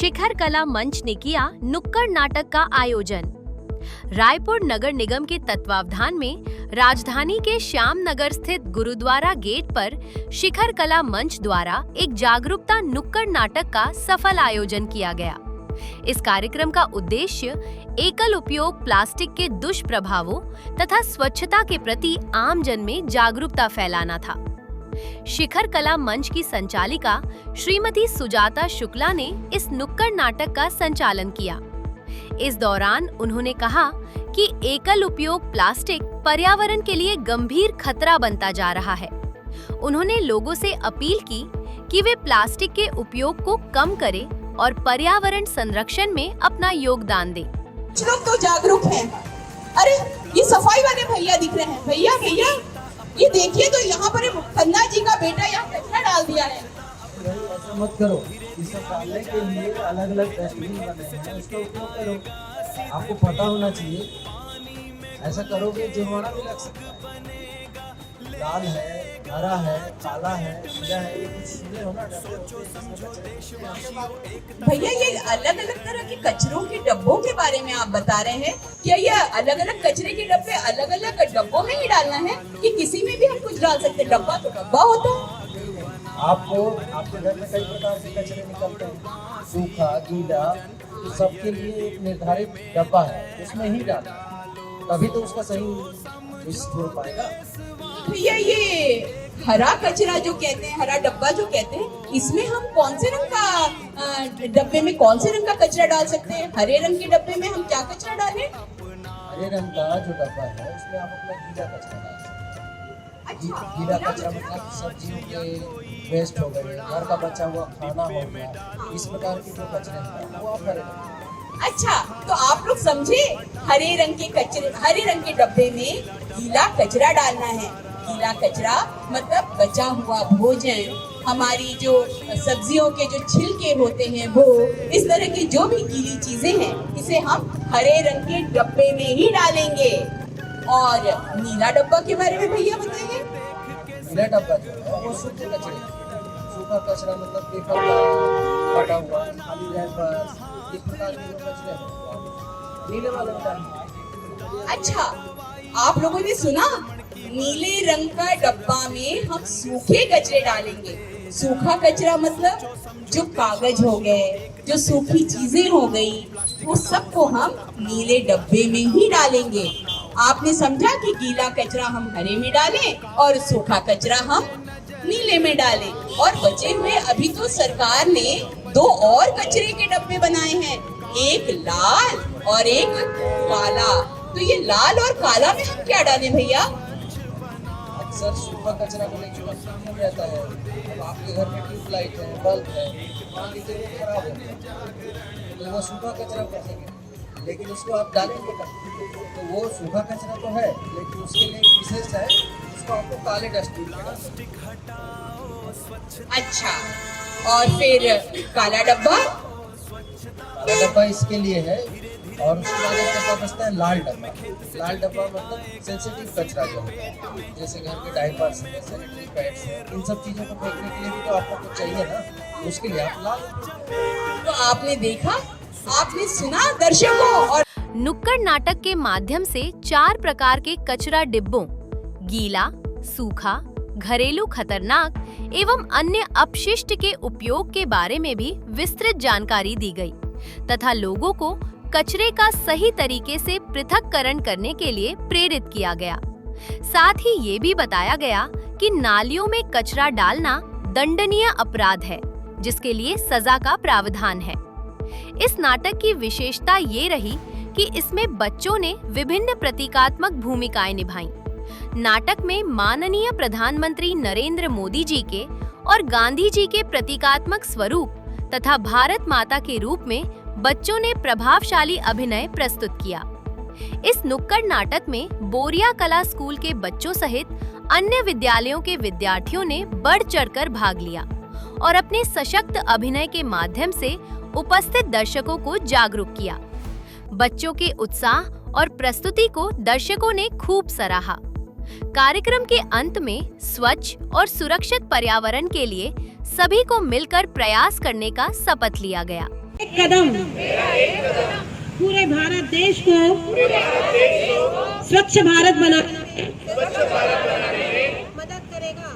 शिखर कला मंच ने किया नुक्कड़ नाटक का आयोजन। रायपुर नगर निगम के तत्वावधान में राजधानी के श्याम नगर स्थित गुरुद्वारा गेट पर शिखर कला मंच द्वारा एक जागरूकता नुक्कड़ नाटक का सफल आयोजन किया गया। इस कार्यक्रम का उद्देश्य एकल उपयोग प्लास्टिक के दुष्प्रभावों तथा स्वच्छता के प्रति आम जन में जागरूकता फैलाना था। शिखर कला मंच की संचालिका श्रीमती सुजाता शुक्ला ने इस नुक्कड़ नाटक का संचालन किया। इस दौरान उन्होंने कहा कि एकल उपयोग प्लास्टिक पर्यावरण के लिए गंभीर खतरा बनता जा रहा है। उन्होंने लोगों से अपील की कि वे प्लास्टिक के उपयोग को कम करें और पर्यावरण संरक्षण में अपना योगदान दें। कुछ लोग तो जागरूक हैं। अरे ये सफाई वाले भैया दिख रहे हैं। भैया भैया ये देखिए तो यहाँ पर खन्ना जी का बेटा यहाँ कचरा डाल दिया है। ऐसा मत करो, इस सब डालने के लिए अलग अलग डस्टबिन बने हैं, उसका उपयोग करो। आपको पता होना चाहिए, ऐसा करोगे जुर्माना भी लग सकता है। लाल है, हरा है, काला है, पीला है, ये कुछ चीजें होना। भैया ये अलग अलग तरह के कचरों के डब्बों के बारे में आप बता रहे हैं। क्या ये अलग अलग कचरे के डब्बे अलग अलग डब्बों में ही डालना है कि किसी में भी हम कुछ डाल सकते हैं? डब्बा तो डब्बा होता है। आपको आपके घर में कई प्रकार के कचरे निकलते हैं, सूखा, गीला, तो सबके लिए एक निर्धारित डब्बा है, उसमें ही डालना, तभी तो उसका सही हो पाएगा। भैया ये हरा कचरा जो कहते हैं, हरा डब्बा जो कहते हैं, इसमें हम कौन से रंग का डब्बे में कौन से रंग का कचरा डाल सकते हैं? हरे रंग के डब्बे में हम क्या कचरा डालें? हरे रंग का जो डब्बा है उसमें आप अपना गीला कचरा डाल सकते हैं। गीला कचरा मतलब सब्जियों के वेस्ट हो गए, घर का बचा हुआ खाना हो गया, इस प्रकार के जो कचरे हैं वो आप हरे रंग। अच्छा, तो आप लोग समझे, हरे रंग के कचरे, हरे रंग के डब्बे में गीला कचरा डालना है। गीला कचरा मतलब बचा हुआ भोजन, हमारी जो सब्जियों के जो छिलके होते हैं वो, इस तरह की जो भी गीली चीजें हैं, इसे हम हरे रंग के डब्बे में ही डालेंगे। और नीला डब्बा के बारे में भैया बताइए। नीला डब्बा जो है वो सूखे कचरे, सूखा कचरा मतलब पेपर का कटा हुआ, खाली रैपर, इस प्रकार के जो कचरे हैं नीले वाले में डालेंगे। अच्छा, आप लोगों ने सुना, नीले रंग का डब्बा में हम सूखे कचरे डालेंगे। सूखा कचरा मतलब जो कागज हो गए, जो सूखी चीजें हो गई, वो सबको हम नीले डब्बे में ही डालेंगे। आपने समझा कि गीला कचरा हम हरे में डालें और सूखा कचरा हम नीले में डालें। और बचे हुए अभी तो सरकार ने 2 और कचरे के डब्बे बनाए हैं, एक लाल और एक काला। तो ये लाल और काला में हम क्या डालें भैया? अक्सर सूखा कचरा को लेकर कंफ्यूजन हो जाता है। अब आपके घर में ट्यूबलाइट है, बल्ब है, मान लीजिए वो खराब हो गया तो वो सूखा कचरा कर सके, लेकिन उसको आप डालेंगे कब? तो वो सूखा कचरा तो है, लेकिन उसके लिए विशेष है, उसको आपको काले डस्टबिन में डालना। अच्छा, और फिर काला डब्बा? काला डब्बा इसके लिए है। और उसके बाद एक डब्बा बचता है लाल डब्बा। लाल डब्बा मतलब सेंसिटिव कचरा जो होता है, जैसे घर के डायपर्स हैं, सैनिटरी पैड्स हैं, इन सब चीज़ों को फेंकने के लिए भी तो आपको कुछ चाहिए ना, उसके लिए आप लाल। तो आपने देखा, आपने सुना दर्शकों। और नुक्कड़ नाटक के माध्यम से 4 प्रकार के कचरा डिब्बों, गीला, सूखा, घरेलू खतरनाक एवं अन्य अपशिष्ट के उपयोग के बारे में भी विस्तृत जानकारी दी गई तथा लोगों को कचरे का सही तरीके से पृथक्करण करने के लिए प्रेरित किया गया। साथ ही ये भी बताया गया कि नालियों में कचरा डालना दंडनीय अपराध है, जिसके लिए सजा का प्रावधान है। इस नाटक की विशेषता ये रही कि इसमें बच्चों ने विभिन्न प्रतीकात्मक भूमिकाएं निभाईं। नाटक में माननीय प्रधानमंत्री नरेंद्र मोदी जी के और गांधी जी के प्रतीकात्मक स्वरूप तथा भारत माता के रूप में बच्चों ने प्रभावशाली अभिनय प्रस्तुत किया। इस नुक्कड़ नाटक में बोरिया कला स्कूल के बच्चों सहित अन्य विद्यालयों के विद्यार्थियों ने बढ़ चढ़कर भाग लिया और अपने सशक्त अभिनय के माध्यम से उपस्थित दर्शकों को जागरूक किया। बच्चों के उत्साह और प्रस्तुति को दर्शकों ने खूब सराहा। कार्यक्रम के अंत में स्वच्छ और सुरक्षित पर्यावरण के लिए सभी को मिलकर प्रयास करने का शपथ लिया गया। एक कदम पूरे भारत देश को स्वच्छ भारत बनाने में मदद करेगा।